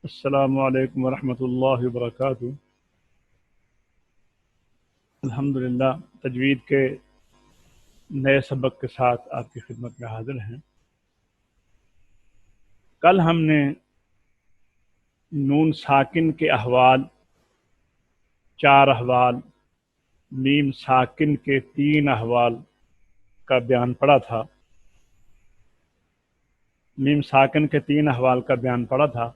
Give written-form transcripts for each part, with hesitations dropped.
السلام علیکم ورحمۃ اللہ وبرکاتہ۔ الحمدللہ تجوید کے نئے سبق کے ساتھ آپ کی خدمت میں حاضر ہیں۔ کل ہم نے نون ساکن کے احوال، 4 احوال، میم ساکن کے 3 احوال کا بیان پڑھا تھا۔ میم ساکن کے 3 احوال کا بیان پڑھا تھا۔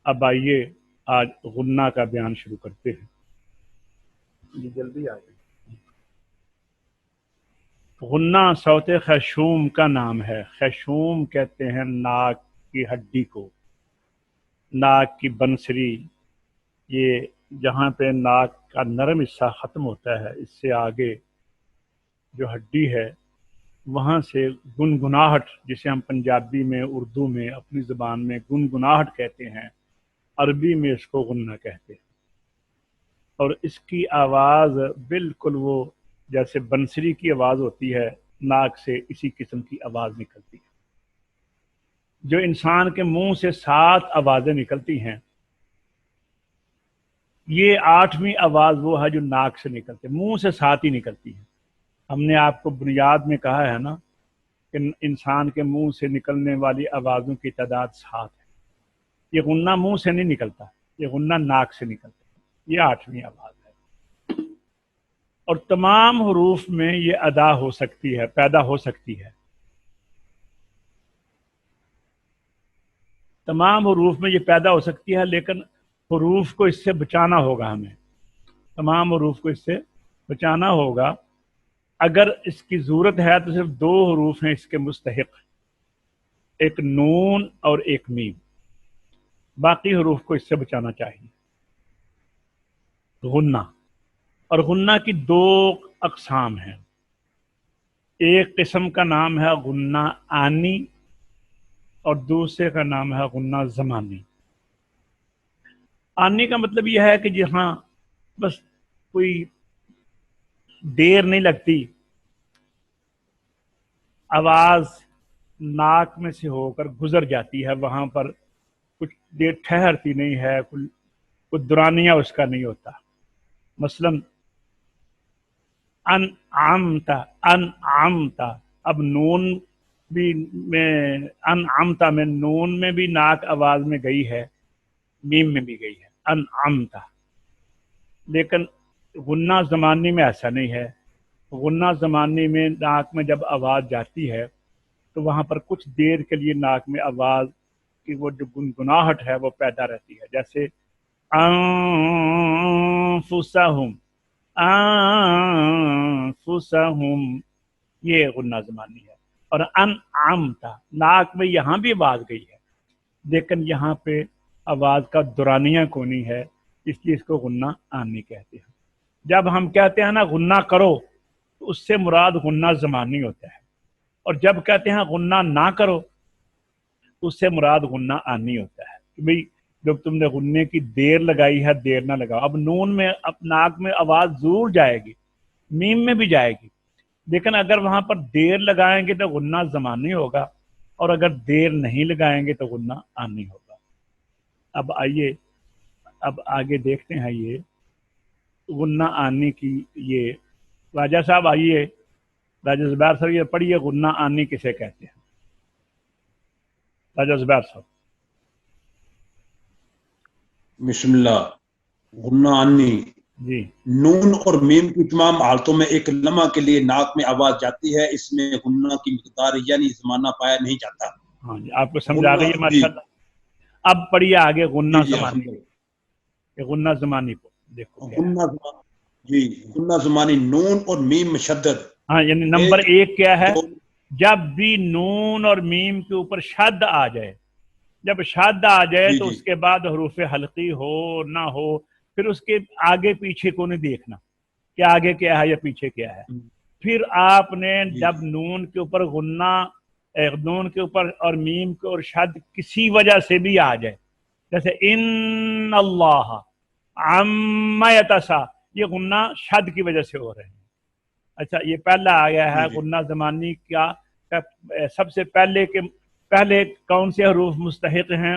اب آئیے آج غنہ کا بیان شروع کرتے ہیں۔ جی جلدی آئیے۔ غنہ صوت خیشوم کا نام ہے۔ خیشوم کہتے ہیں ناک کی ہڈی کو، ناک کی بنسری، یہ جہاں پہ ناک کا نرم حصہ ختم ہوتا ہے، اس سے آگے جو ہڈی ہے وہاں سے گنگناہٹ، جسے ہم پنجابی میں، اردو میں، اپنی زبان میں گنگناہٹ کہتے ہیں، عربی میں اس کو غنہ کہتے ہیں۔ اور اس کی آواز بالکل وہ جیسے بنسری کی آواز ہوتی ہے، ناک سے اسی قسم کی آواز نکلتی ہے۔ جو انسان کے منہ سے 7 آوازیں نکلتی ہیں، یہ 8ویں آواز وہ ہے جو ناک سے نکلتی ہے۔ منہ سے 7 ہی نکلتی ہے۔ ہم نے آپ کو بنیاد میں کہا ہے نا کہ انسان کے منہ سے نکلنے والی آوازوں کی تعداد 7 ہے۔ یہ غنہ منہ سے نہیں نکلتا، یہ غنہ ناک سے نکلتا ہے۔ یہ 8ویں آواز ہے، اور تمام حروف میں یہ ادا ہو سکتی ہے، پیدا ہو سکتی ہے۔ تمام حروف میں یہ پیدا ہو سکتی ہے، لیکن حروف کو اس سے بچانا ہوگا ہمیں۔ تمام حروف کو اس سے بچانا ہوگا۔ اگر اس کی ضرورت ہے تو صرف 2 حروف ہیں اس کے مستحق، ایک نون اور ایک میم۔ باقی حروف کو اس سے بچانا چاہیے۔ غنہ، اور غنہ کی 2 اقسام ہیں۔ ایک قسم کا نام ہے غنہ آنی، اور دوسرے کا نام ہے غنہ زمانی۔ آنی کا مطلب یہ ہے کہ جہاں بس کوئی دیر نہیں لگتی، آواز ناک میں سے ہو کر گزر جاتی ہے، وہاں پر کچھ دیر ٹھہرتی نہیں ہے، کوئی دورانیہ اس کا نہیں ہوتا۔ مثلا انعمتا، انعمتا، اب نون بھی میں، انعمتا میں نون میں بھی ناک آواز میں گئی ہے، میم میں بھی گئی ہے، انعمتا۔ لیکن غنہ زمانی میں ایسا نہیں ہے۔ غنہ زمانی میں ناک میں جب آواز جاتی ہے تو وہاں پر کچھ دیر کے لیے ناک میں آواز کی وہ جو گنگناہٹ ہے وہ پیدا رہتی ہے، جیسے انفسہم، انفسہم، یہ غنہ زمانی ہے۔ اور انعمتا، ناک میں یہاں بھی آواز گئی ہے لیکن یہاں پہ آواز کا دورانیہ کونی ہے، اس لیے اس کو غنہ آنی کہتے ہیں۔ جب ہم کہتے ہیں نا غنہ کرو تو اس سے مراد غنہ زمانی ہوتا ہے، اور جب کہتے ہیں غنہ نہ کرو تو اس سے مراد غنہ آنی ہوتا ہے کہ بھئی جب تم نے غنے کی دیر لگائی ہے، دیر نہ لگاؤ۔ اب نون میں، اب ناک میں آواز ضرور جائے گی، میم میں بھی جائے گی، لیکن اگر وہاں پر دیر لگائیں گے تو غنہ زمانی ہوگا، اور اگر دیر نہیں لگائیں گے تو غنہ آنی ہوگا۔ اب آئیے، اب آگے دیکھتے ہیں یہ غنہ آنی کی۔ یہ راجہ صاحب آئیے، راجہ زبیر صاحب یہ پڑھیے غنہ آنی کسے کہتے ہیں۔ راجہ زبیر صاحب۔ بسم اللہ۔ غنہ آنی، جی نون اور میم کی تمام حالتوں میں ایک لمحہ کے لیے ناک میں آواز جاتی ہے، اس میں غنہ کی مقدار یعنی زمانہ پایا نہیں جاتا۔ ہاں جی، آپ کو سمجھ آ غنہ گئی ہے جی ماشاءاللہ۔ اب پڑھیے آگے غنہ جی زمانی، الحمدللہ۔ یہ غنہ زمانی کو دیکھو کیا ہے۔ غنہ جی، غنہ زمانی، نون اور میم مشدد۔ ہاں یعنی نمبر 1 کیا ہے؟ جب بھی نون اور میم کے اوپر شد آ جائے، جب شد آ جائے جی تو جی اس کے بعد حروف حلقی ہو نہ ہو، پھر اس کے آگے پیچھے کو نہیں دیکھنا کہ آگے کیا ہے یا پیچھے کیا ہے۔ پھر آپ نے جی جب نون کے اوپر غنہ، نون کے اوپر اور میم کے اور شد کسی وجہ سے بھی آ جائے، جیسے ان اللہ عما یتسا، یہ غنہ شد کی وجہ سے ہو رہے ہیں۔ اچھا، یہ پہلا آ گیا ہے جی جی غنہ زمانی کا۔ سب سے پہلے کون سے حروف مستحق ہیں؟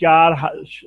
4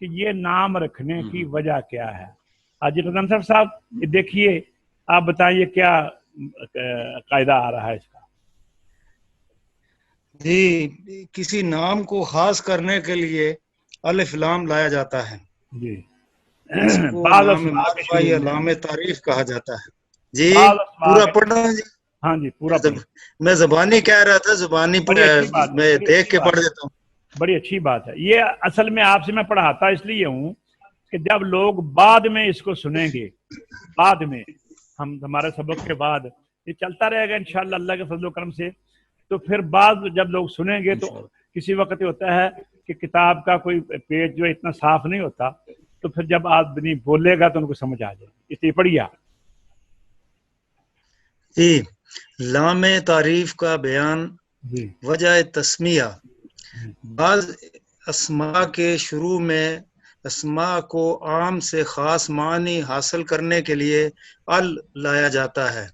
کہ یہ نام رکھنے کی وجہ کیا ہے. حاجی رضوان صاحب یہ دیکھیے، آپ بتائیے کیا قاعدہ آ رہا ہے اس کا. جی، کسی نام کو خاص کرنے کے لیے الف لام لایا جاتا ہے. جی اس کو بعض لام اسماء کے معرفہ شروع یا میں، لام تعریف کہا جاتا ہے. جی بعض اسماء پورا کے، پڑھنا ہے جی. ہاں جی پورا پڑھیں. میں زبانی کہہ رہا تھا، زبانی بڑی اچھی بات ہے، میں بڑی دیکھ اچھی کے بات پڑھ ہے، دیتا ہوں. بڑی اچھی بات ہے. یہ اصل میں آپ سے میں پڑھاتا اس لیے ہوں کہ جب لوگ بعد میں اس کو سنیں گے، بعد میں ہمارے سبق کے بعد یہ چلتا رہے گا انشاءاللہ اللہ کے فضل و کرم سے، تو پھر بعد جب لوگ سنیں گے تو کسی وقت یہ ہوتا ہے کہ کتاب کا کوئی پیج جو اتنا صاف نہیں ہوتا، تو پھر جب آدمی بولے گا تو ان کو سمجھ آ جائے گی. اس لیے پڑھیے آپ. جی، لام تعریف کا بیان. جی وجہ تسمیہ. بعض اسماء کے شروع میں اسماء کو عام سے خاص معنی حاصل کرنے کے لیے ال لایا جاتا ہے،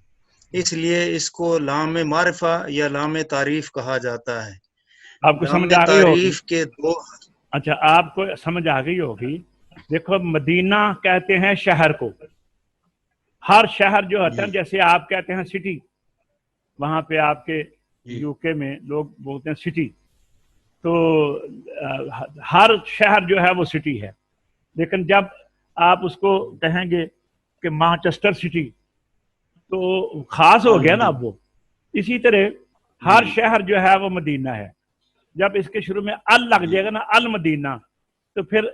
اس لیے اس کو لام معرفہ یا لام تعریف کہا جاتا ہے. آپ کو لام سمجھ آ گئی ہوگی. تعریف کے دو. اچھا آپ کو سمجھ آ گئی ہوگی. دیکھو مدینہ کہتے ہیں شہر کو، ہر شہر جو ہوتا ہے جیسے آپ کہتے ہیں سٹی، وہاں پہ آپ کے یو کے میں لوگ بولتے ہیں سٹی، تو ہر شہر جو ہے وہ سٹی ہے. لیکن جب آپ اس کو کہیں گے کہ مانچسٹر سٹی تو خاص ہو گیا نا اب وہ. اسی طرح ہر شہر جو ہے وہ مدینہ ہے. جب اس کے شروع میں ال لگ جائے گا نا، المدینہ، تو پھر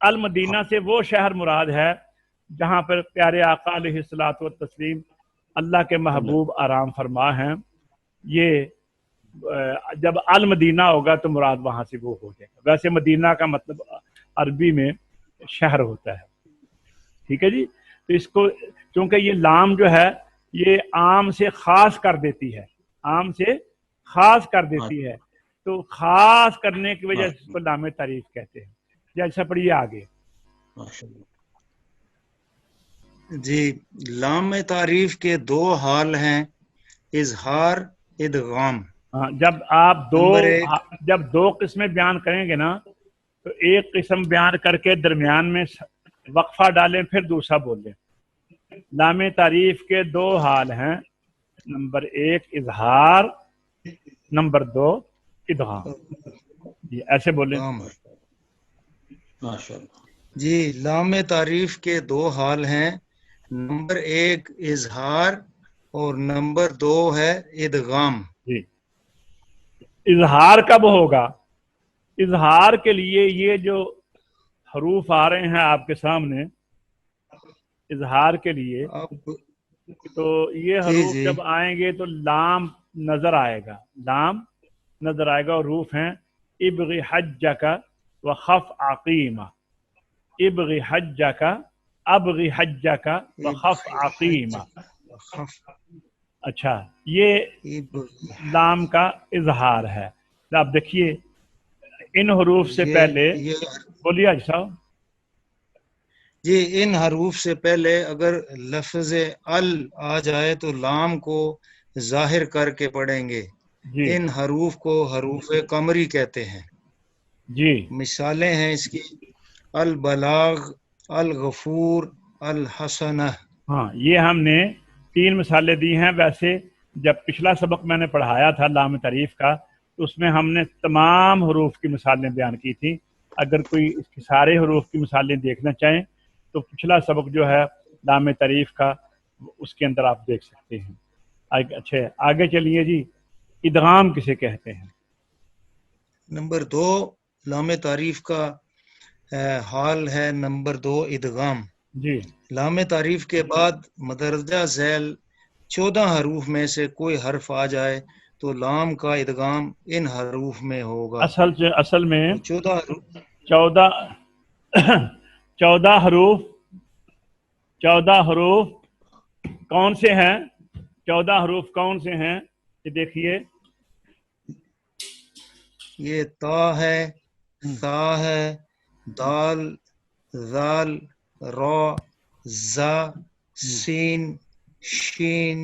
المدینہ سے وہ شہر مراد ہے جہاں پر پیارے آقا علیہ الصلوۃ والتسلیم اللہ کے محبوب آرام فرما ہیں. یہ جب المدینہ ہوگا تو مراد وہاں سے وہ ہو جائے گا. ویسے مدینہ کا مطلب عربی میں شہر ہوتا ہے. ٹھیک ہے جی. تو اس کو چونکہ یہ لام جو ہے یہ عام سے خاص کر دیتی ہے، عام سے خاص کر دیتی ہے، تو خاص کرنے کی وجہ سے اس کو لام تعریف کہتے ہیں. جیسا پڑھیے آگے. جی، لام تعریف کے دو حال ہیں، اظہار، ادغام. ہاں، جب آپ نمبر ایک. جب دو قسمیں بیان کریں گے نا تو ایک قسم بیان کر کے درمیان میں وقفہ ڈالیں پھر دوسرا بولیں. لام تعریف کے دو حال ہیں، نمبر ایک اظہار، نمبر دو ادغام. جی ایسے بولیں. جی، لام تعریف کے دو حال ہیں، نمبر ایک اظہار اور نمبر دو ہے ادغام. جی اظہار کب ہوگا؟ اظہار کے لیے یہ جو حروف آ رہے ہیں آپ کے سامنے اظہار کے لیے، تو یہ جی حروف جی جب آئیں گے تو لام نظر آئے گا، لام نظر آئے گا. اور حروف ہیں ابغی حجک وخف عقیمہ، ابغی حجک، ابغی حجک وخف عقیمہ. اچھا یہ لام کا اظہار ہے. آپ دیکھیے ان حروف سے پہلے بولیے حاجی صاحب. جی، ان حروف سے پہلے اگر لفظ ال آ جائے تو لام کو ظاہر کر کے پڑھیں گے. جی ان حروف کو حروف قمری کہتے ہیں. جی مثالیں ہیں اس کی: البلاغ، الغفور، الحسنہ. ہاں یہ ہم نے 3 مثالیں دی ہیں. ویسے جب پچھلا سبق میں نے پڑھایا تھا لام تعریف کا تو اس میں ہم نے تمام حروف کی مثالیں بیان کی تھیں. اگر کوئی اس کی سارے حروف کی مثالیں دیکھنا چاہیں تو پچھلا سبق جو ہے لام تعریف کا اس کے اندر آپ دیکھ سکتے ہیں. اچھا آگے چلیے جی. ادغام کسے کہتے ہیں؟ نمبر 2 لام تعریف کا حال ہے نمبر 2 ادغام. جی لام تعریف کے بعد مدرجہ ذیل 14 حروف میں سے کوئی حرف آ جائے تو لام کا ادغام ان حروف میں ہوگا. اصل میں 14 حروف. 14 حروف کون سے ہیں؟ 14 حروف کون سے ہیں یہ دیکھیے. یہ تا ہے، ثا ہے، دال، ذال، را، زا، سین، شین،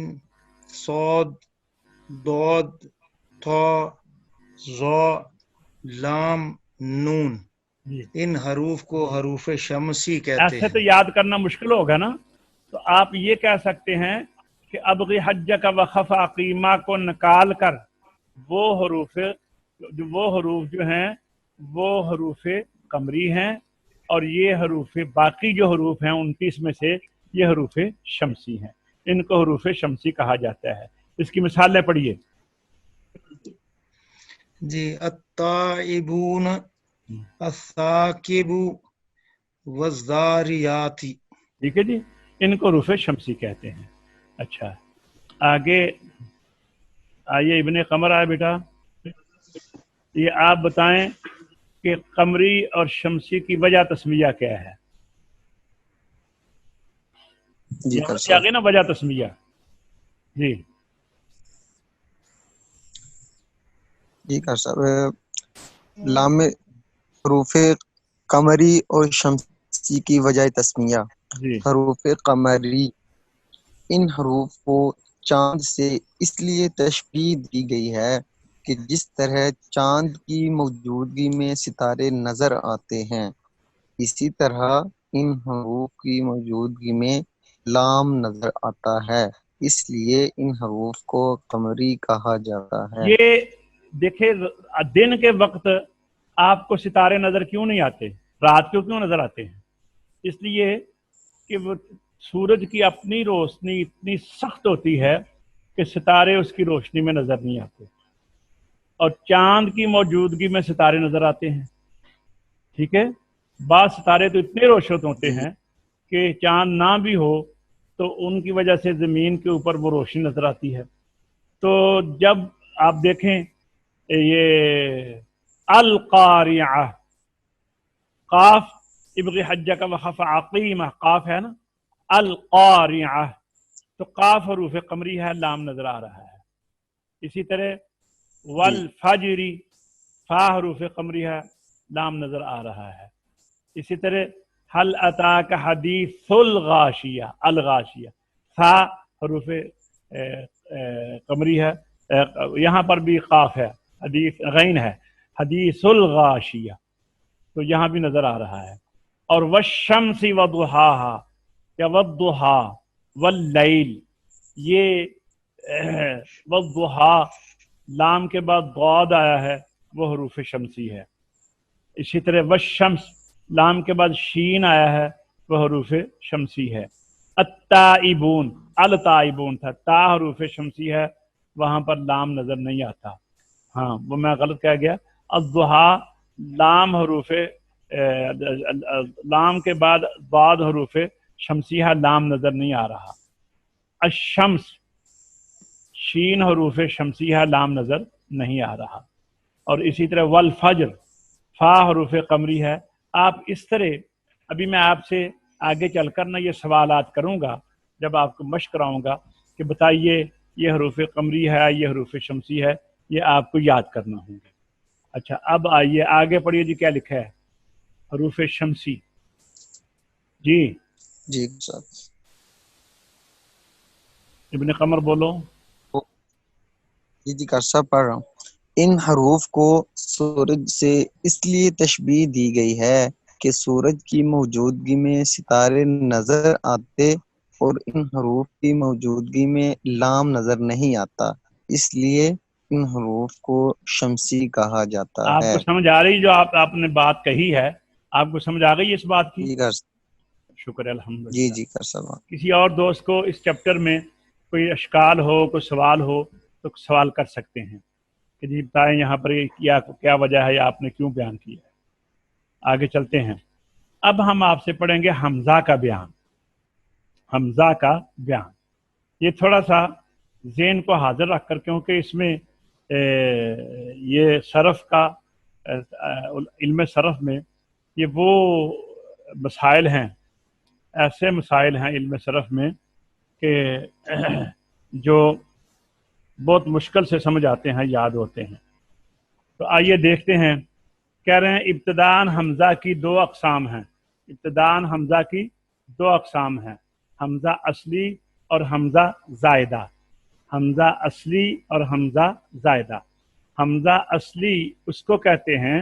صاد، ضاد، طا، ظا، لام، نون. جی ان حروف کو حروف شمسی کہتے ایسے تو ہیں۔ یاد کرنا مشکل ہوگا نا، تو آپ یہ کہہ سکتے ہیں کہ ابغی حج کا وقف عقیمہ کو نکال کر وہ حروف جو ہیں وہ حروف قمری ہیں، اور یہ حروف باقی جو حروف ہیں 29 میں سے یہ حروف شمسی ہیں، ان کو حروف شمسی کہا جاتا ہے۔ اس کی مثالیں پڑھیے۔ جی، التائبون، الثاقب، والذاریات۔ ٹھیک ہے جی، ان کو حروف شمسی کہتے ہیں۔ اچھا، آگے آئیے، ابن قمر آئے بیٹا، یہ آپ بتائیں کہ قمری اور شمسی کی وجہ تسمیہ کیا ہے؟ جی یہاں کر سے آ صاحب، گئی نا وجہ تسمیہ؟ جی جی کر صاحب، لام حروف قمری اور شمسی کی وجہ تسمیہ۔ جی حروف قمری، ان حروف کو چاند سے اس لیے تشبیہ دی گئی ہے کہ جس طرح چاند کی موجودگی میں ستارے نظر آتے ہیں، اسی طرح ان حروف کی موجودگی میں لام نظر آتا ہے، اس لیے ان حروف کو قمری کہا جاتا ہے۔ یہ دیکھیں، دن کے وقت آپ کو ستارے نظر کیوں نہیں آتے، رات کو کیوں نظر آتے ہیں؟ اس لیے کہ وہ سورج کی اپنی روشنی اتنی سخت ہوتی ہے کہ ستارے اس کی روشنی میں نظر نہیں آتے، اور چاند کی موجودگی میں ستارے نظر آتے ہیں۔ ٹھیک ہے، بعض ستارے تو اتنے روشن ہوتے جی ہیں کہ چاند نہ بھی ہو تو ان کی وجہ سے زمین کے اوپر وہ روشنی نظر آتی ہے۔ تو جب آپ دیکھیں یہ القاریعہ، قاف ابغی حجہ کا وقف عقیمہ، قاف ہے نا، القاریعہ، تو قاف حروف قمری ہے، لام نظر آ رہا ہے۔ اسی طرح جی والفجری، فا حروف قمری ہے، لام نظر آ رہا ہے۔ اسی طرح حل اتاک حدیث الغاشیہ، الغاشیہ، فا حروف قمری ہے، یہاں پر بھی قاف ہے، حدیث غین ہے، حدیث الغاشیہ، تو یہاں بھی نظر آ رہا ہے۔ اور والشمس وضحاہا یا والضحا واللیل، یہ والضحا لام کے بعد ضاد آیا ہے، وہ حروف شمسی ہے۔ اسی طرح والشمس لام کے بعد شین آیا ہے، وہ حروف شمسی ہے۔ التائبون، التائبون تھا، تا حروف شمسی ہے، وہاں پر لام نظر نہیں آتا، ہاں وہ میں غلط کہہ گیا۔ الضحا لام حروف لام کے بعد بعد حروف شمسیہ، لام نظر نہیں آ رہا۔ الشمس شین حروف شمسیہ، لام نظر نہیں آ رہا۔ اور اسی طرح والفجر، فا حروف قمری ہے۔ آپ اس طرح ابھی میں آپ سے آگے چل کر نا یہ سوالات کروں گا، جب آپ کو مشق کراؤں گا کہ بتائیے یہ حروف قمری ہے، یہ حروف شمسی ہے، یہ آپ کو یاد کرنا ہوں گے۔ اچھا، اب آئیے آگے پڑھیے جی، کیا لکھا ہے حروف شمسی؟ جی جی صاحب، ابن قمر بولو۔ جی کر صاحب پڑھ رہا ہوں۔ ان حروف کو سورج سے اس لیے تشبیہ دی گئی ہے کہ سورج کی موجودگی میں ستارے نظر آتے اور ان حروف کی موجودگی میں لام نظر نہیں آتا، اس لیے ان حروف کو شمسی کہا جاتا آپ ہے۔ کو سمجھ آ رہی جو آپ نے بات کہی ہے، آپ کو سمجھ آ گئی اس بات کی؟ جی کر شکر ہے، جی الحمدللہ۔ جی کر صاحب، کسی اور دوست کو اس چیپٹر میں کوئی اشکال ہو، کوئی سوال ہو تو سوال کر سکتے ہیں کہ جی بتائیں یہاں پر کیا وجہ ہے، یا آپ نے کیوں بیان کیا ہے۔ آگے چلتے ہیں، اب ہم آپ سے پڑھیں گے حمزہ کا بیان۔ حمزہ کا بیان یہ تھوڑا سا ذہن کو حاضر رکھ کر، کیونکہ اس میں یہ صرف کا علم صرف میں یہ وہ مسائل ہیں، ایسے مسائل ہیں علم صرف میں کہ جو بہت مشکل سے سمجھ آتے ہیں، یاد ہوتے ہیں۔ تو آئیے دیکھتے ہیں، کہہ رہے ہیں ابتداءً حمزہ کی دو اقسام ہیں۔ ابتداءً حمزہ کی دو اقسام ہیں، حمزہ اصلی اور حمزہ زائدہ۔ حمزہ اصلی اور حمزہ زائدہ۔ حمزہ اصلی اس کو کہتے ہیں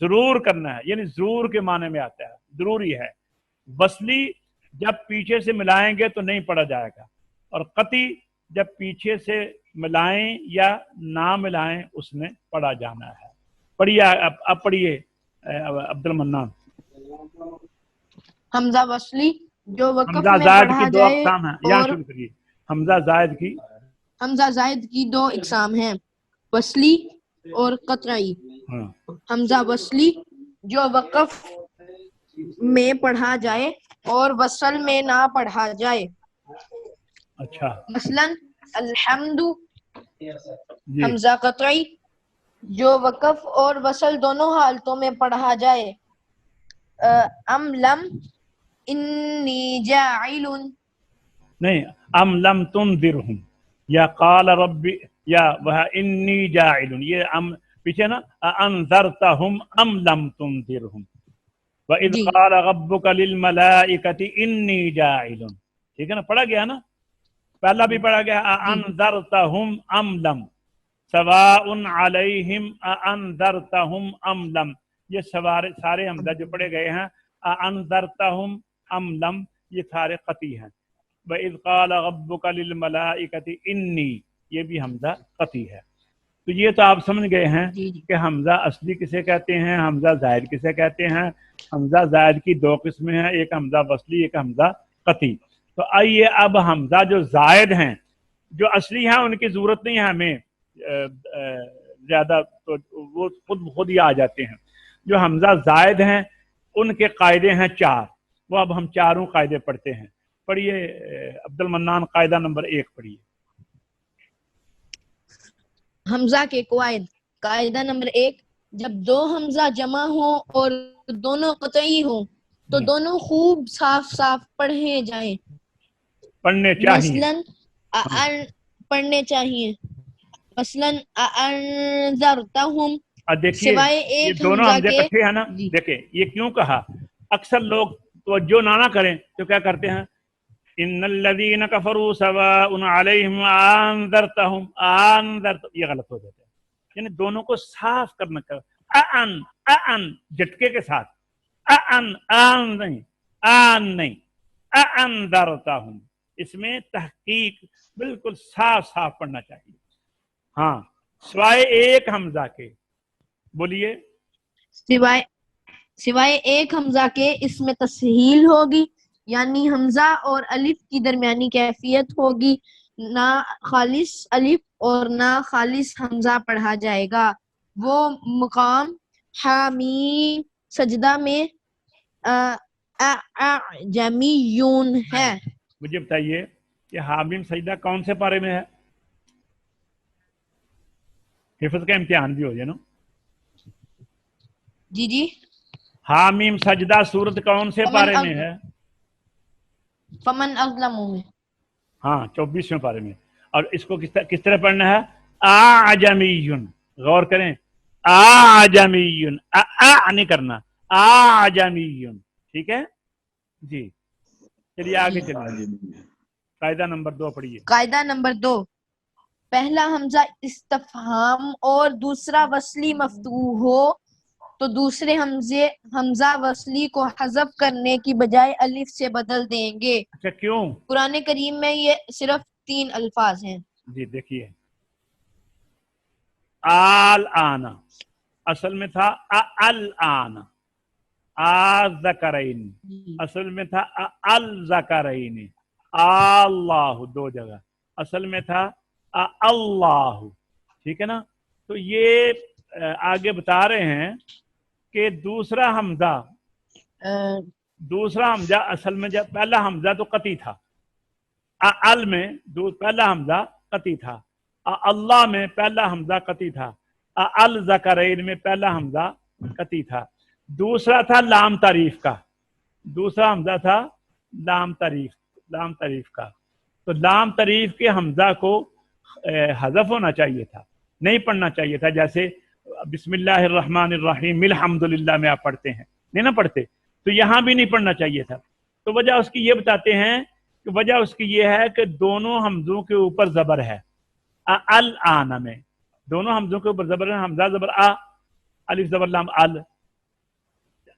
ضرور کرنا ہے، یعنی ضرور کے معنی میں آتا ہے، ضروری ہے۔ وصلی جب پیچھے سے ملائیں گے تو نہیں پڑھا جائے گا، اور قطعی جب پیچھے سے ملائیں یا نہ ملائیں اس میں پڑھا جانا ہے۔ پڑھیے اب پڑھیے عبد المنان۔ حمزہ وصلی جو وقف حمزہ میں زائد پڑھا کی دو جائے اقسام ہیں، یہاں اور شروع کریے۔ حمزہ زائد کی حمزہ زائد کی دو اقسام ہیں، وصلی اور قطعی۔ ہاں حمزہ وصلی جو وقف میں پڑھا جائے اور وصل میں نہ پڑھا جائے، اچھا مثلا الحمد۔ جی حمزہ قطعی جو وقف اور وصل دونوں حالتوں میں پڑھا جائے، ام لم انی جاعل۔ نہیں، ام لم تنذرہم یا قال رب یا وہ انی جاعل، یہ ام پیچھے نا، انذرتہم ام لم تنذرہم، وَإِذْ جی قَالَ رَبُّكَ لِلْمَلَائِكَةِ إِنِّي جَاعِلٌ، ٹھیک ہے نا، پڑھا گیا نا، پہلا بھی پڑھا گیا أَأَنذَرْتَهُمْ أَمْ لَمْ سَوَاءٌ عَلَيْهِمْ أَأَنذَرْتَهُمْ أَمْ لَمْ، یہ سارے حمزہ جو پڑھے گئے ہیں، أَأَنذَرْتَهُمْ أَمْ لَمْ، یہ سارے قطعی ہیں۔ وَإِذْ قَالَ رَبُّكَ لِلْمَلَائِكَةِ إِنِّي، یہ بھی حمزہ قطعی ہے۔ تو یہ تو آپ سمجھ گئے ہیں جی کہ حمزہ اصلی کسے کہتے ہیں، حمزہ زائد کسے کہتے ہیں۔ حمزہ زائد کی دو قسمیں ہیں، ایک حمزہ وصلی، ایک حمزہ قطعی۔ تو آئیے اب حمزہ جو زائد ہیں، جو اصلی ہیں ان کی ضرورت نہیں ہے ہمیں زیادہ، تو وہ خود ہی آ جاتے ہیں۔ جو حمزہ زائد ہیں ان کے قاعدے ہیں 4، وہ اب ہم چاروں قاعدے پڑھتے ہیں۔ پڑھیے عبد المنان، قاعدہ نمبر 1 پڑھیے۔ حمزہ کے قواعد۔ قاعدہ نمبر 1، جب دو حمزہ جمع ہوں اور دونوں قطعی ہوں تو دونوں خوب صاف صاف پڑھے جائیں، پڑھنے چاہیے، مثلاً پڑھنے چاہیے، مثلاً انذرتہم، دیکھیے سوائے یہ ایک دونوں حمزہ حمزے کے۔ اکٹھے ہیں نا، جی دیکھیں یہ کیوں کہا، اکثر لوگ توجہ نہ کریں تو کیا کرتے ہیں، ان الذین کفروا سواء علیہم انذرتہم یہ غلط ہو جاتا ہے، یعنی دونوں کو صاف کرنا کا، جھٹکے کے ساتھ، نہیں، انذرتہم، اس میں تحقیق بالکل صاف صاف پڑھنا چاہیے۔ ہاں سوائے ایک حمزہ کے، بولیے۔ سوائے ایک حمزہ کے اس میں تسہیل ہوگی، یعنی حمزہ اور الف کی درمیانی کیفیت ہوگی، نہ خالص الف اور نہ خالص حمزہ پڑھا جائے گا۔ وہ مقام حامیم سجدہ میں اعجمیون ہے۔ مجھے بتائیے کہ حامیم سجدہ کون سے پارے میں ہے؟ حفظ کا امتحان بھی ہو جائے نا۔ جی حامیم سجدہ سورت کون سے پارے میں ہے؟ فمن اظلم میں۔ ہاں 24ویں پارے میں۔ اور اس کو کس طرح پڑھنا ہے؟ اعجمیون، غور کریں، اعجمیون، نہیں کرنا، اعجمیون، ٹھیک ہے جی۔ چلیے آگے چلیے، قاعدہ نمبر 2 پڑھیے۔ قاعدہ نمبر 2، پہلا حمزہ استفہام اور دوسرا وصلی مفتوح ہو تو دوسرے حمزہ وصلی کو حذف کرنے کی بجائے الف سے بدل دیں گے۔ اچھا کیوں؟ قرآن کریم میں یہ صرف 3 الفاظ ہیں۔ جی دیکھیے، الآن اصل میں تھا الآن، الذکرین اصل میں تھا الذکرین، اللہ 2 جگہ اصل میں تھا اللہ، ٹھیک ہے نا۔ تو یہ آگے بتا رہے ہیں کہ دوسرا حمزہ اصل میں جب پہلا حمزہ تو قطعی تھا، ال میں پہلا حمزہ قطعی تھا، اللہ میں پہلا حمزہ قطعی تھا، الذکرین میں پہلا حمزہ قطعی تھا، دوسرا تھا لام تعریف کا، دوسرا حمزہ تھا لام تعریف کا۔ تو لام تعریف کے حمزہ کو حذف ہونا چاہیے تھا، نہیں پڑھنا چاہیے تھا، جیسے بسم اللہ الرحمن الرحیم الحمدللہ میں آپ پڑھتے ہیں، نہیں نہ پڑھتے، تو یہاں بھی نہیں پڑھنا چاہیے تھا۔ تو وجہ اس کی یہ بتاتے ہیں کہ وجہ اس کی یہ ہے کہ دونوں حمزوں کے اوپر زبر ہے، الآن میں دونوں حمزوں کے اوپر زبر ہے، حمزہ زبر الف زبر لام ال،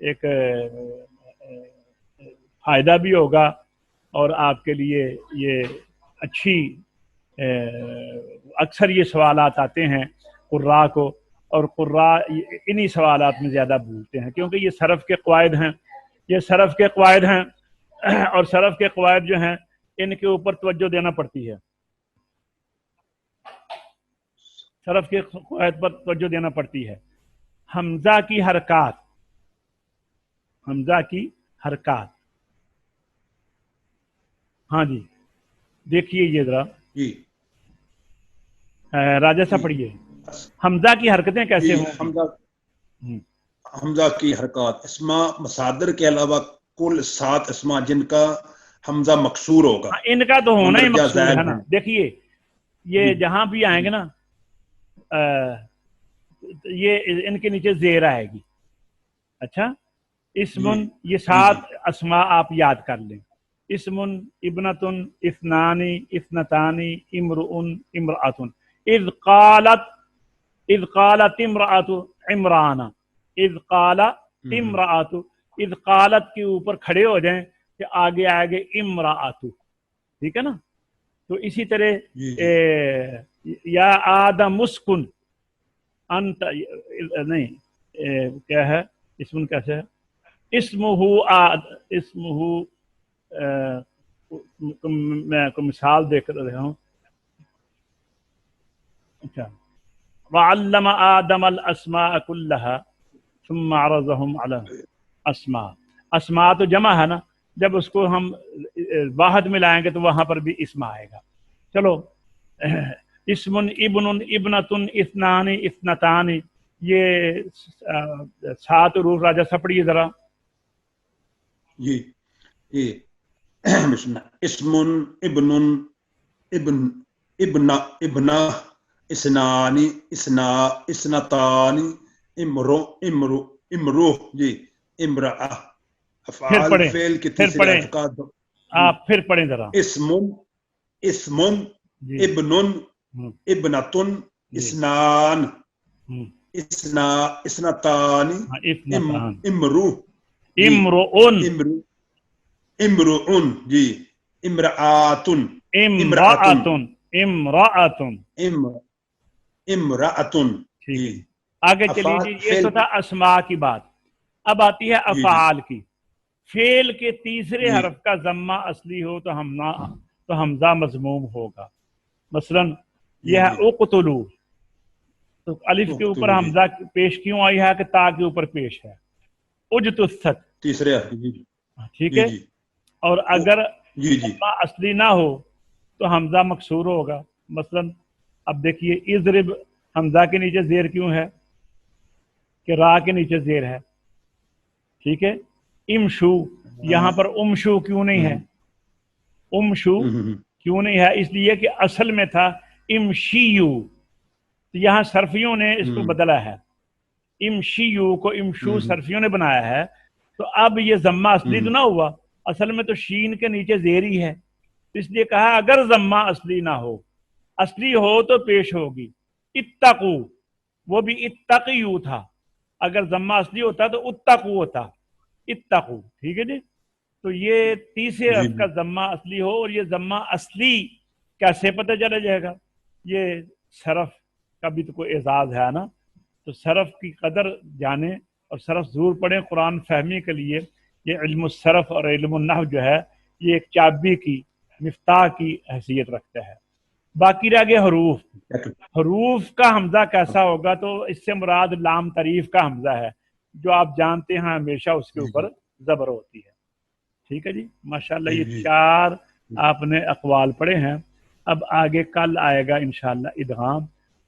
ایک فائدہ بھی ہوگا اور آپ کے لیے یہ اچھی اکثر یہ سوالات آتے ہیں قراء کو، اور قراء انہی سوالات میں زیادہ بھولتے ہیں کیونکہ یہ صرف کے قواعد ہیں، یہ صرف کے قواعد ہیں اور صرف کے قواعد جو ہیں ان کے اوپر توجہ دینا پڑتی ہے، صرف کے قواعد پر توجہ دینا پڑتی ہے۔ حمزہ کی حرکات، حمزہ کی حرکات، ہاں جی دیکھیے یہ ذرا جی راجہ صاحب پڑھیے حمزہ کی حرکتیں کیسے ہوں گی؟ حمزہ کی حرکات اسما مصادر کے علاوہ کل 7 اسما جن کا حمزہ مکسور ہوگا، ان کا تو ہونا ہی مندرجہ مقصود ذیل ہے نا۔ ہیں۔ دیکھیے یہ جہاں بھی آئیں گے نا یہ ان کے نیچے زیر آئے گی، اچھا اسمن، یہ 7 اسما آپ یاد کر لیں، اسمن، ابنتن، اثنانی، اثنتانی، امرؤن، امرأتن، اذ قالت امرأت عمران، اذ قالت امرأت، اذ قالت کے اوپر کھڑے ہو جائیں کہ آگے آگے امرأت، ٹھیک ہے نا۔ تو اسی طرح یا آدم اسکن انت، نہیں کیا ہے اسم کیسے ہے، اسمہ میں کو مثال دیکھ رہا ہوں، اچھا وعلم آدم الاسماء كلها ثم عرضهم على اسماء، اسماء تو جمع ہے نا، جب اس کو ہم واحد ملائیں گے تو وہاں پر بھی اسم آئے گا۔ چلو اسم، ابن، ابنتن، اثنان، اثنتان، یہ 7 حروف راجہ سپڑیے ذرا۔ جی جی اسم، ابن، ابنہ، اسنانی، اسنتان، امرو، جی امرأہ، افعال فعل کے تیسرے اعتقاد۔ آپ پھر پڑھیں ذرا۔ اسمن، ابنن، ابنتن، اسنان، اسنتان، امرو، امرؤن، امرؤن، جی امرآتن، امرأتن، امرأتن، امرأتن، جی آگے چلی جی۔ یہ تو تھا اسماء کی بات، اب آتی ہے افعال کی۔ فعل کے تیسرے حرف کا ضمہ اصلی ہو تو حمزہ مضموم ہوگا، مثلا یہ ہے اقتلوا، تو الف کے اوپر حمزہ پیش کیوں آئی ہے کہ تا کے اوپر پیش ہے، اجتثت تیسرے، ٹھیک ہے۔ اور اگر ضمہ اصلی نہ ہو تو حمزہ مکسور ہوگا، مثلا اب دیکھیے اضرب، حمزہ کے نیچے زیر کیوں ہے کہ را کے نیچے زیر ہے، ٹھیک ہے۔ امشو، یہاں پر امشو کیوں نہیں ہے، امشو کیوں نہیں ہے، اس لیے کہ اصل میں تھا امشیو، تو یہاں صرفیوں نے اس کو بدلا ہے، امشیو کو امشو صرفیوں نے بنایا ہے، تو اب یہ ضمہ اصلی تو نہ ہوا، اصل میں تو شین کے نیچے زیر ہی ہے، اس لیے کہا اگر ضمہ اصلی نہ ہو، اصلی ہو تو پیش ہوگی۔ اتقو، وہ بھی اتقیو تھا، اگر ضمہ اصلی ہوتا تو اتقو ہوتا، اتقو، ٹھیک ہے جی۔ تو یہ تیسرے حرف کا ضمہ اصلی ہو، اور یہ ضمہ اصلی کیسے پتہ چلا جائے گا، یہ صرف کا بھی تو کوئی اعزاز ہے نا، تو صرف کی قدر جانیں اور صرف ضرور پڑھیں قرآن فہمی کے لیے۔ یہ علم الصرف اور علم النحو جو ہے یہ ایک چابی کی، مفتاح کی حیثیت رکھتا ہے۔ باقی رہ گئے حروف، حروف کا حمزہ کیسا ہوگا، تو اس سے مراد لام تعریف کا حمزہ ہے، جو آپ جانتے ہیں ہمیشہ اس کے اوپر زبر ہوتی ہے، ٹھیک ہے جی۔ ماشاءاللہ یہ 4 آپ نے اقوال پڑھے ہیں، اب آگے کل آئے گا انشاءاللہ ادغام،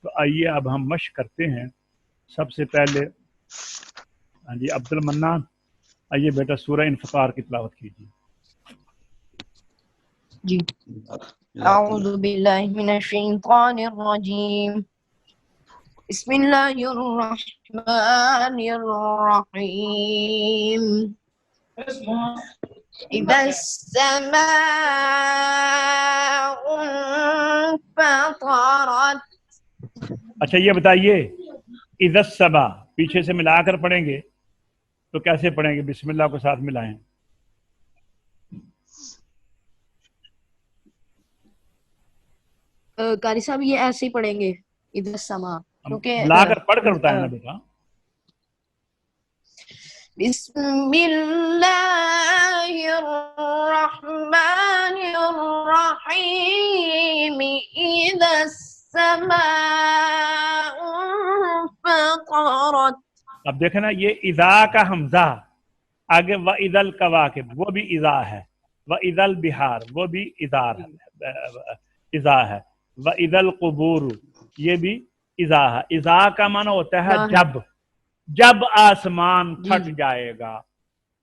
تو آئیے اب ہم مشق کرتے ہیں۔ سب سے پہلے ہاں جی عبد المنان، آئیے بیٹا سورہ انفطار کی تلاوت کیجیے۔ جی اعوذ باللہ من الشیطان الرجیم، بسم اللہ الرحمن الرحیم، اذا السماء انفطرت۔ اچھا یہ بتائیے اذا السماء پیچھے سے ملا کر پڑھیں گے، تو کیسے پڑھیں گے؟ بسم اللہ کو ساتھ ملائیں. قاری صاحب یہ ایسے ہی پڑھیں گے اذا السما، کیونکہ لا کر پڑھ کر بتائیں نا بیٹا. بسم اللہ الرحمن الرحیم اذا السماء انفطرت. اب دیکھیں نا یہ اذا کا حمزہ آگے وَإِذَا الْكَوَاكِبُ وہ بھی اذا ہے، وَإِذَا الْبِحَارُ وہ بھی اذا ہے، وَإِذَا الْقُبُورُ یہ بھی اذا ہے. اذا کا معنی ہوتا ہے جب آسمان پھٹ جائے گا،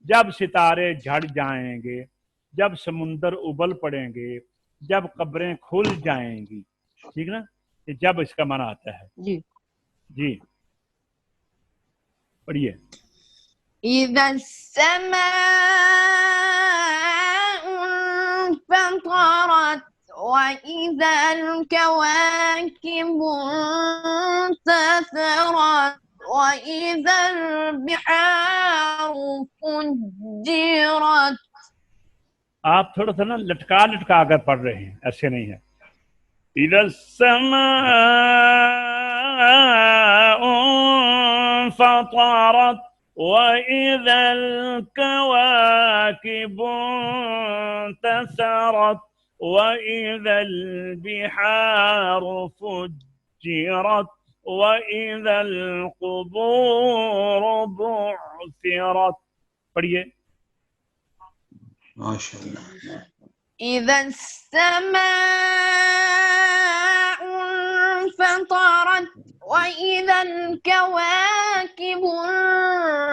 جب ستارے جھڑ جائیں گے، جب سمندر ابل پڑیں گے، جب قبریں کھل جائیں گی. ٹھیک نا، جب اس کا معنی آتا ہے. جی پڑھیے. اذا السماء انفطرت وإذا الكواكب انتثرت وإذا البحار فجرت. آپ تھوڑا سا نا لٹکا کر پڑھ رہے ہیں، ایسے نہیں ہے. اذا السماء انفطرت وإذا الكواكب انتثرت وإذا البحار فجرت وإذا القبور بعثرت. پڑھیے. ماشاءاللہ. إذا السماء انفطرت وإذا الكواكب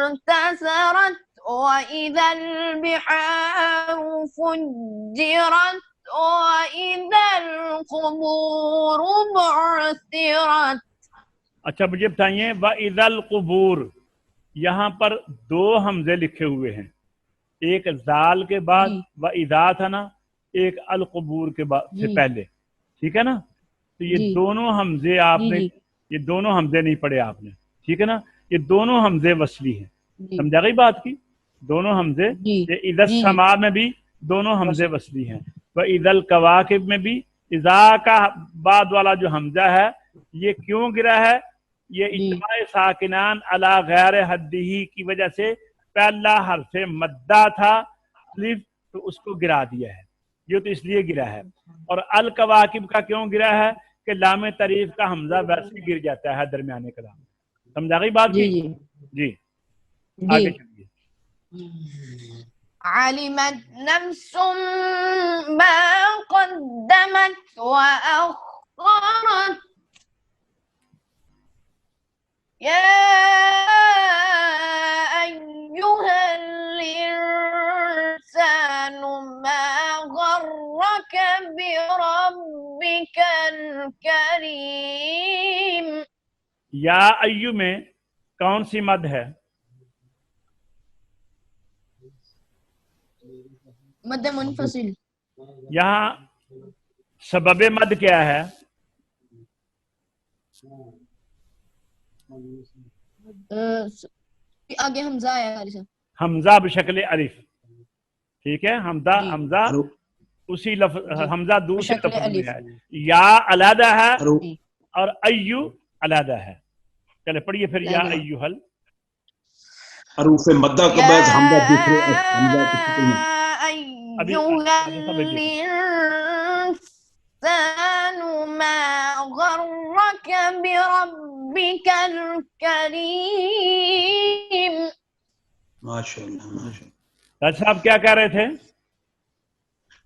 انتثرت وإذا البحار فجرت وإذا القبور بعثرت. اچھا مجھے بتائیے وَإِذَا الْقُبُورُ یہاں پر دو حمزے لکھے ہوئے ہیں، ایک زال کے بعد وَإِذَا تھا نا، ایک القبور کے بعد سے پہلے. ٹھیک ہے نا، تو یہ دونوں حمزے آپ نے یہ دونوں حمزے نہیں پڑھے آپ نے. ٹھیک ہے نا، یہ دونوں حمزے وصلی ہیں. سمجھا گئی بات کی؟ دونوں حمزے یہ اذا السماء میں بھی دونوں حمزے وصلی ہیں، وَإِذَا الْكَوَاكِب میں بھی. اذا کا بعد والا جو حمزہ ہے یہ کیوں گرا ہے؟ یہ اجتماع ساکنان علی غیر حدہی کی وجہ سے پہلا حرف مدہ تھا الف، تو اس کو گرا دیا ہے. یہ تو اس لیے گرا ہے. اور الکواکب کا کیوں گرا ہے کہ لام تعریف کا حمزہ ویسے گر جاتا ہے درمیانے کلام. سمجھا گئی بات کی؟ جی آگے چلیے. علمت نفس ما قدمت وأخرت يا أيها الإنسان ما غرك بربك الكريم. یا ایو میں کون سی مد ہے؟ مد منفصل. یہاں سبب مد کیا ہے؟ آگے حمزہ ہے قاری صاحب، حمزہ بشکل الف. ٹھیک ہے، حمزہ اسی لفظ حمزہ دوسرے لفظ میں ہے. یا علیحدہ ہے اور ایو علیحدہ ہے. چلے پڑھیے پھر. یا ایوہل حروف مدہ کے بعد حمزہ دوسرے حمزہ کی شکل میں. الإنسان ما غرك بربك الكريم. ماشاءاللہ ماشاءاللہ. راج صاحب کیا کہہ رہے تھے؟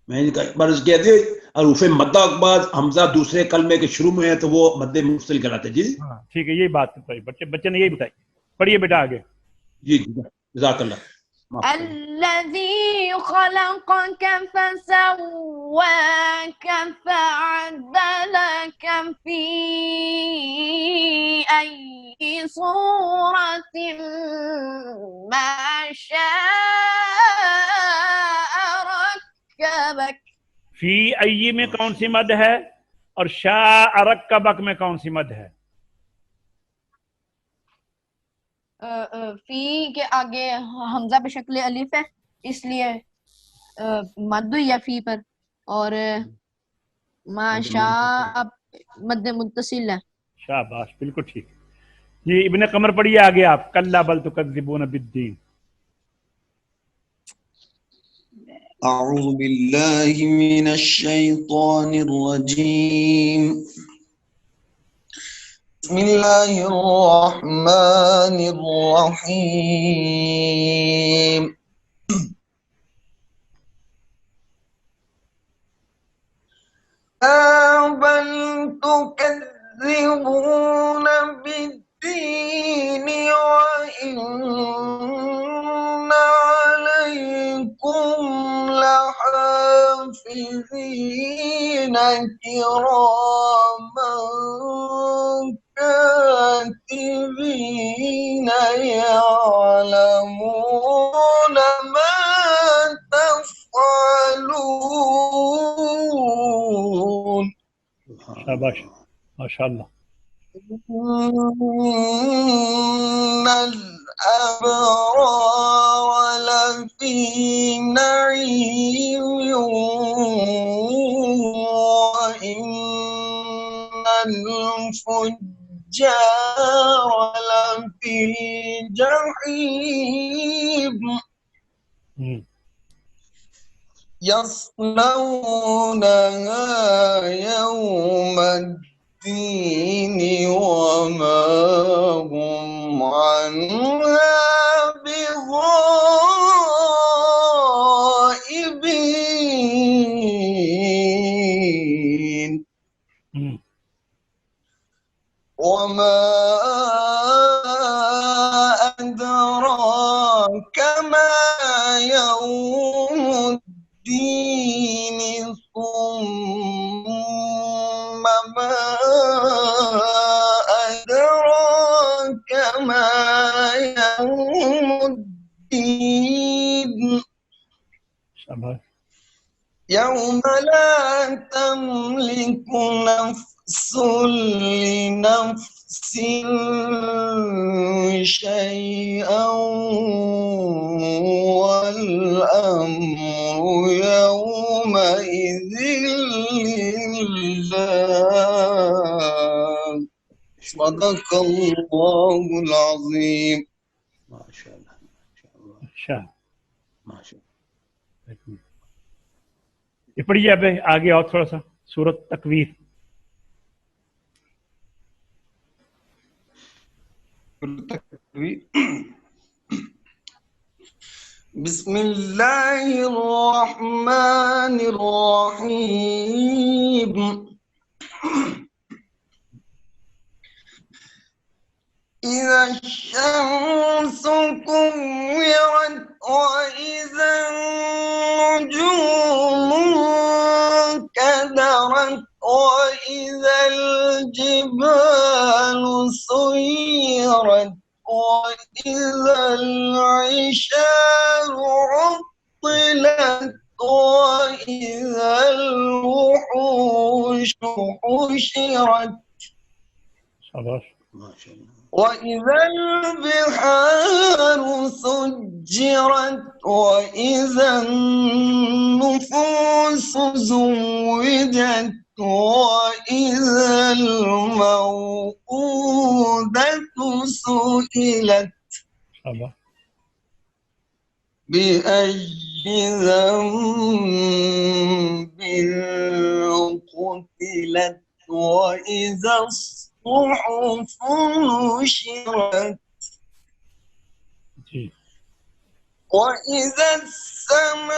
میں نے ایک بار کہہ دیا حروف مدہ کے بعد حمزہ دوسرے کلمے کے شروع میں ہے تو وہ مد منفصل کہلاتے. جی ٹھیک ہے، یہی بات بتائی بچے نے یہی بتائی. پڑھیے بیٹا آگے. جی جزاک اللہ. الذي خلقك فسواك فعدلك في أي صورة ما شاء ركبك. فی ای میں کون سی مد ہے اور شاء رکبک میں کون سی مد ہے؟ فی کے آگے حمزہ پہ شکل الف ہے اس لیے مد یا فی پر، اور ماشاء مد متصل ہے. شاباش، بالکل ٹھیک. جی ابن قمر پڑھیے آگے آپ. کلا بل تکذبون بالدین. أعوذ بالله من الشيطان الرجيم. بسم الله الرحمن الرحيم. بل تكذبون بالدين وإن عليكم لحافظين كراما كاتبين يعلمون ما تفعلون. شاباش، ماشاء اللہ. إن الأبرار لفي نعيم وإن الفجار لفي جحيم يصلونها يوم الدين وما هم عنها بغائبين. وما أدراك ما يوم الدين ثم ما أدراك ما يوم الدين. شاباش. يوم لا تملك نفس لنفس شيئا والأمر يومئذ لله. صدق الله العظيم. ما شاء الله، ما شاء الله، اچھا، ما شاء الله. یہ پڑھیے اب آگے اور تھوڑا سا سورۃ تکویر. بسم الله الرحمن الرحيم. إذا الشمس كورت وإذا النجوم انكدرت وإذا الجبال سيرت وإذا العشار عطلت وإذا الوحوش حشرت شاباش. ما شاء الله. وإذا البحار سجرت وإذا النفوس زوجت وإذا الموءودة سئلت شاباش. بأي ذنب قتلت وإذا الصحف نشرت جی. وإذا السماء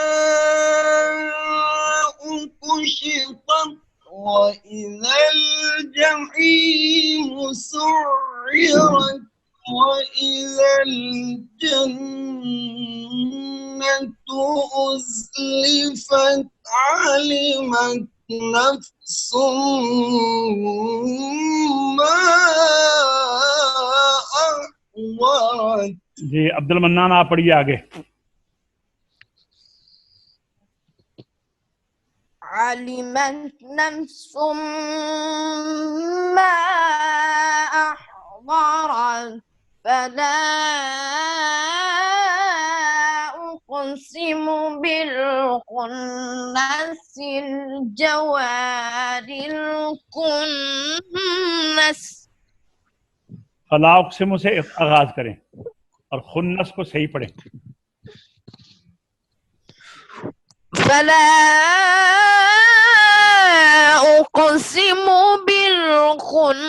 كشطت وإذا الجحيم سعرت وإذا الجنة أزلفت علمت نفس ما أحضرت. جی عبد المنان آپ پڑھیے آگے. علمت نفس ما أحضرت فلا أقسم بالخنس الجوار الكنس. فلا اقسم سے آغاز کریں اور خنس کو صحیح پڑھیں. فلا أقسم بالخنس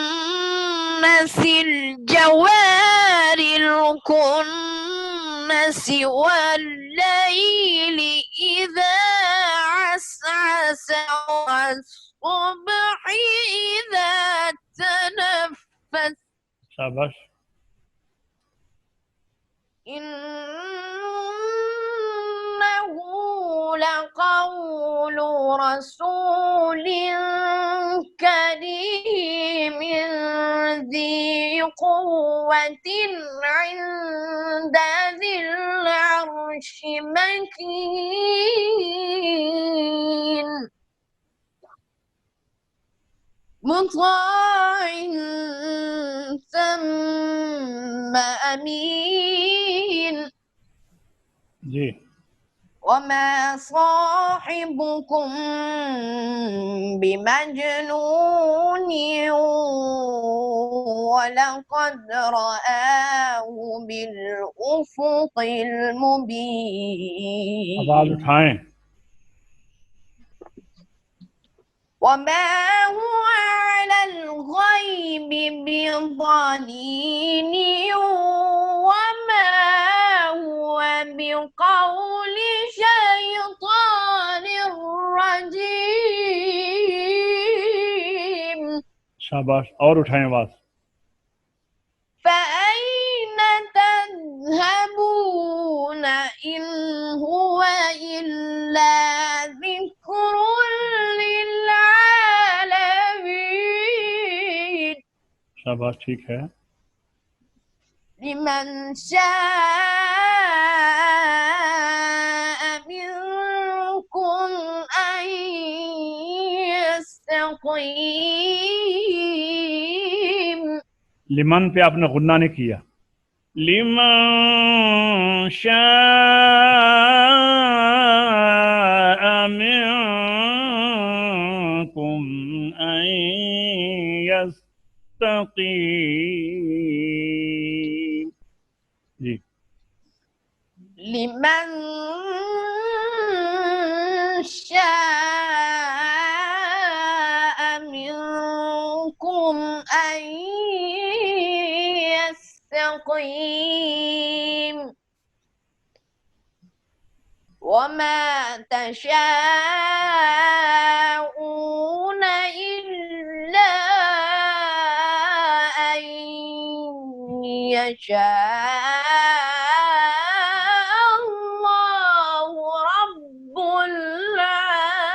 الجوار الكنس والليل إذا عسعس والصبح إذا تنفس. شاباش. إنه لقول رسول كريم ذي قوة عند ذي العرش مكين مطاع ثم أمين. جی. وما صاحبكم بمجنون ولقد رآه بالأفق المبين. آواز اٹھائیں. وما هو على الغيب بضنين وما هو بقول شيطان رجيم. شاباش. اور اٹھائیں آواز. فأين تذهبون إن هو إلا ذكر للعالمين. شاباش. ٹھیک ہے. لمن شاء منكم أن يستقيم. لمن پہ آپ نے غنہ نہیں کیا. لمن شاء منكم أن يستقيم. جی. لمن شاء منكم أن يستقيم. وما تشاءون إلا أن يشاء الله رب العالمين.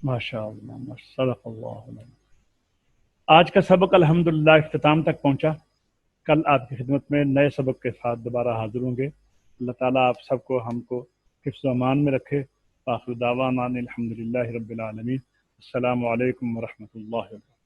ماشاء اللہ. صدق اللہ علیہ. آج کا سبق الحمدللہ اختتام تک پہنچا. کل آپ کی خدمت میں نئے سبق کے ساتھ دوبارہ حاضر ہوں گے. اللہ تعالیٰ آپ سب کو ہم کو حفظ و امان میں رکھے. آخر دعوانا الحمدللہ رب العالمین. السلام علیکم ورحمۃ اللہ وبرکاتہ.